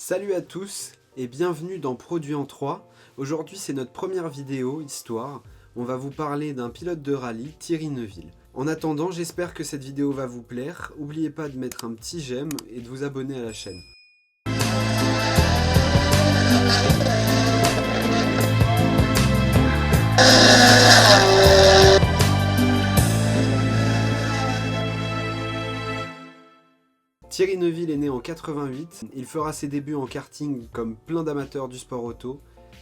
Salut à tous et bienvenue dans Produit en 3. Aujourd'hui c'est notre première vidéo, histoire. On va vous parler d'un pilote de rallye, Thierry Neuville. En attendant, j'espère que cette vidéo va vous plaire. N'oubliez pas de mettre un petit j'aime et de vous abonner à la chaîne. Thierry Neuville est né en 88, il fera ses débuts en karting comme plein d'amateurs du sport auto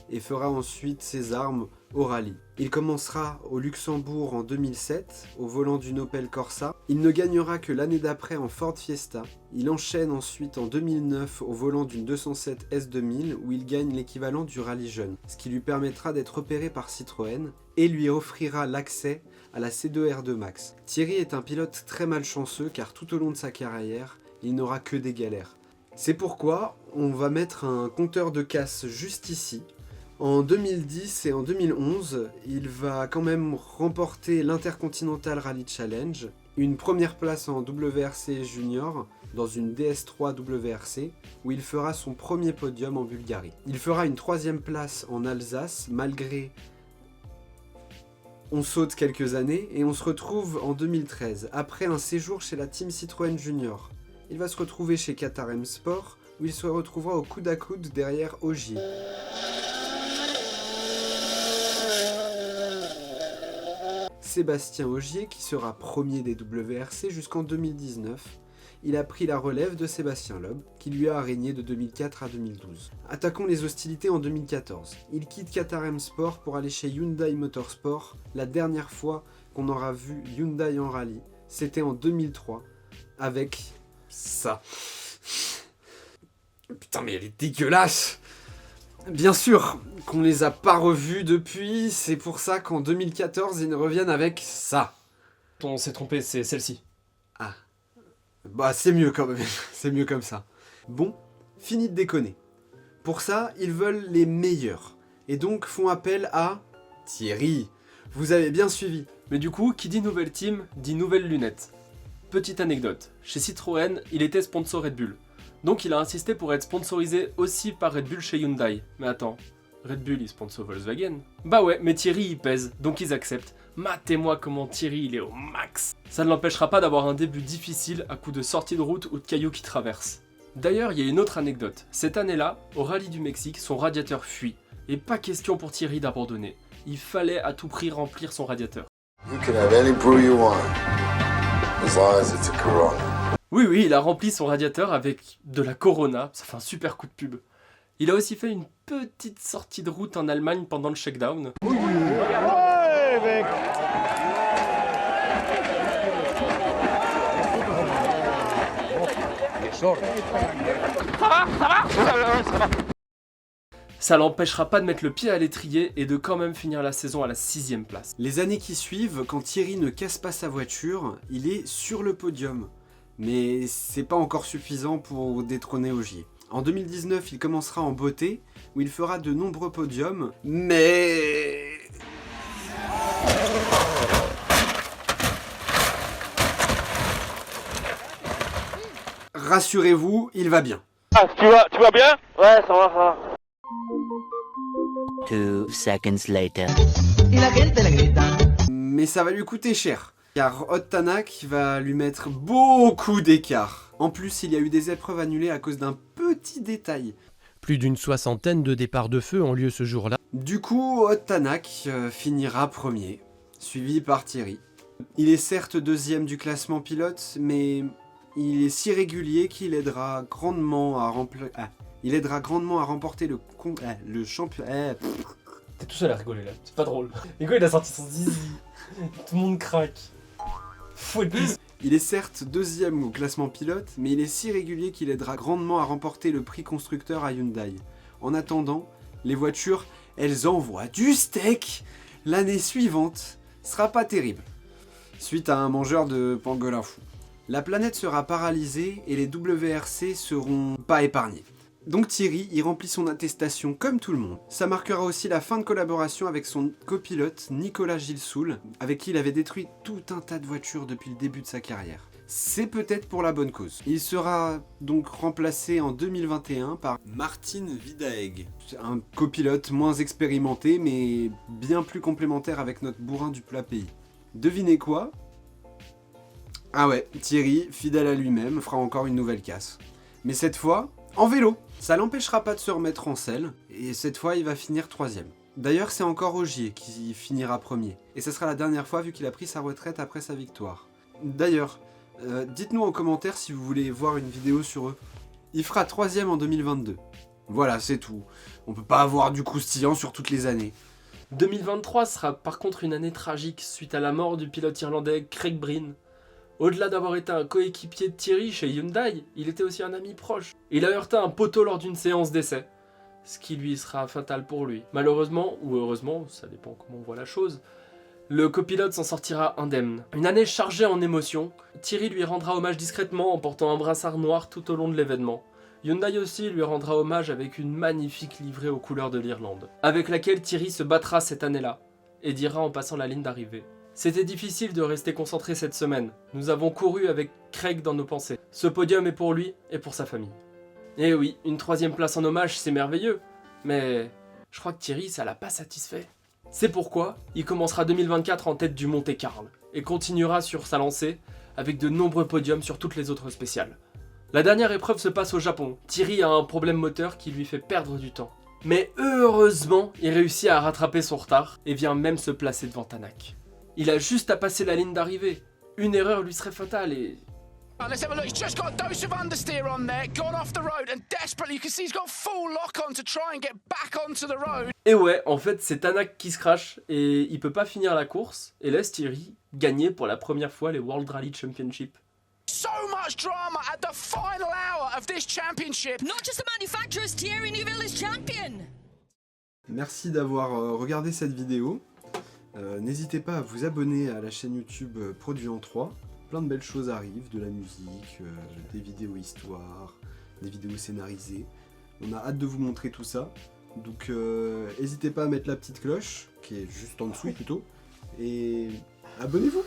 et fera ensuite ses armes au rallye. Il commencera au Luxembourg en 2007 au volant d'une Opel Corsa. Il ne gagnera que l'année d'après en Ford Fiesta. Il enchaîne ensuite en 2009 au volant d'une 207 S2000 où il gagne l'équivalent du rallye jeune, ce qui lui permettra d'être repéré par Citroën et lui offrira l'accès à la C2R2 Max. Thierry est un pilote très malchanceux car tout au long de sa carrière, il n'aura que des galères. C'est pourquoi on va mettre un compteur de casse juste ici. En 2010 et en 2011, il va quand même remporter l'Intercontinental Rally Challenge, une première place en WRC Junior dans une DS3 WRC, où il fera son premier podium en Bulgarie. Il fera une troisième place en Alsace, malgré... On saute quelques années et on se retrouve en 2013, après un séjour chez la Team Citroën Junior. Il va se retrouver chez Qatar M Sport, où il se retrouvera au coude à coude derrière Ogier. Sébastien Ogier, qui sera premier des WRC jusqu'en 2019, il a pris la relève de Sébastien Loeb, qui lui a régné de 2004 à 2012. Attaquons les hostilités en 2014. Il quitte Qatar M Sport pour aller chez Hyundai Motorsport. La dernière fois qu'on aura vu Hyundai en rallye, c'était en 2003, avec ça. Putain mais elle est dégueulasse. Bien sûr qu'on les a pas revus depuis, c'est pour ça qu'en 2014 ils reviennent avec ça. On s'est trompé, c'est celle-ci. Ah. Bah c'est mieux quand même, c'est mieux comme ça. Bon, fini de déconner. Pour ça, ils veulent les meilleurs. Et donc font appel à Thierry. Vous avez bien suivi. Mais du coup, qui dit nouvelle team, dit nouvelles lunettes. Petite anecdote, chez Citroën, il était sponsor Red Bull. Donc il a insisté pour être sponsorisé aussi par Red Bull chez Hyundai. Mais attends, Red Bull il sponsor Volkswagen. Bah ouais, mais Thierry il pèse, donc ils acceptent. Matez-moi comment Thierry il est au max. Ça ne l'empêchera pas d'avoir un début difficile à coup de sortie de route ou de cailloux qui traversent. D'ailleurs, il y a une autre anecdote. Cette année-là, au rallye du Mexique, son radiateur fuit. Et pas question pour Thierry d'abandonner. Il fallait à tout prix remplir son radiateur. You can have any brew you want, as long as it's a Corona. Oui, il a rempli son radiateur avec de la Corona, ça fait un super coup de pub. Il a aussi fait une petite sortie de route en Allemagne pendant le shakedown. Ça l'empêchera pas de mettre le pied à l'étrier et de quand même finir la saison à la 6ème place. Les années qui suivent, quand Thierry ne casse pas sa voiture, il est sur le podium. Mais c'est pas encore suffisant pour détrôner Ogier. En 2019, il commencera en beauté, où il fera de nombreux podiums, mais... Rassurez-vous, il va bien. Ah, tu vas bien? Ouais, ça va. 2 seconds later. Mais ça va lui coûter cher, car Ott Tanak va lui mettre beaucoup d'écart. En plus, il y a eu des épreuves annulées à cause d'un petit détail. Plus d'une soixantaine de départs de feu ont lieu ce jour-là. Du coup, Ott Tanak finira premier, suivi par Thierry. Il est certes deuxième du classement pilote, mais il est si régulier qu'il aidera grandement à remporter le championnat. T'es tout seul à rigoler là, c'est pas drôle. Nico il a sorti son zizi, tout le monde craque. Faut être plus. Il est certes deuxième au classement pilote, mais il est si régulier qu'il aidera grandement à remporter le prix constructeur à Hyundai. En attendant, les voitures, elles envoient du steak. L'année suivante sera pas terrible, suite à un mangeur de pangolin fou. La planète sera paralysée et les WRC seront pas épargnés. Donc Thierry y remplit son attestation comme tout le monde. Ça marquera aussi la fin de collaboration avec son copilote Nicolas Gilsoul, avec qui il avait détruit tout un tas de voitures depuis le début de sa carrière. c'est peut-être pour la bonne cause. Il sera donc remplacé en 2021 par Martin Vidaeg, un copilote moins expérimenté mais bien plus complémentaire avec notre bourrin du plat pays. Devinez quoi? Ah ouais, Thierry, fidèle à lui-même, fera encore une nouvelle casse. Mais cette fois, en vélo. Ça l'empêchera pas de se remettre en selle, et cette fois il va finir 3ème. D'ailleurs c'est encore Ogier qui finira premier, et ce sera la dernière fois vu qu'il a pris sa retraite après sa victoire. D'ailleurs, dites-nous en commentaire si vous voulez voir une vidéo sur eux. Il fera 3ème en 2022. Voilà, c'est tout. On peut pas avoir du croustillant sur toutes les années. 2023 sera par contre une année tragique suite à la mort du pilote irlandais Craig Breen. Au-delà d'avoir été un coéquipier de Thierry chez Hyundai, il était aussi un ami proche. Il a heurté un poteau lors d'une séance d'essai, ce qui lui sera fatal pour lui. Malheureusement, ou heureusement, ça dépend comment on voit la chose, le copilote s'en sortira indemne. Une année chargée en émotions, Thierry lui rendra hommage discrètement en portant un brassard noir tout au long de l'événement. Hyundai aussi lui rendra hommage avec une magnifique livrée aux couleurs de l'Irlande, avec laquelle Thierry se battra cette année-là, et dira en passant la ligne d'arrivée. C'était difficile de rester concentré cette semaine. Nous avons couru avec Craig dans nos pensées. Ce podium est pour lui et pour sa famille. Et oui, une 3ème place en hommage, c'est merveilleux. Mais je crois que Thierry, ça l'a pas satisfait. C'est pourquoi il commencera 2024 en tête du Monte-Carlo et continuera sur sa lancée avec de nombreux podiums sur toutes les autres spéciales. La dernière épreuve se passe au Japon. Thierry a un problème moteur qui lui fait perdre du temps. Mais heureusement, il réussit à rattraper son retard et vient même se placer devant Tanak. Il a juste à passer la ligne d'arrivée. Une erreur lui serait fatale et... Let's have a look. He's just got a dose of understeer on there, gone off the road, and desperately, you can see he's got full lock on to try and get back onto the road. Et ouais, en fait, c'est Tanak qui se crache et il peut pas finir la course et laisse Thierry gagner pour la première fois les World Rally Championship. So much drama at the final hour of this championship. Not just the manufacturers, Thierry Neuville is champion. Merci d'avoir regardé cette vidéo. N'hésitez pas à vous abonner à la chaîne YouTube Produit en 3. Plein de belles choses arrivent, de la musique, des vidéos histoires, des vidéos scénarisées. On a hâte de vous montrer tout ça. Donc n'hésitez pas à mettre la petite cloche, qui est juste en dessous plutôt. Et abonnez-vous!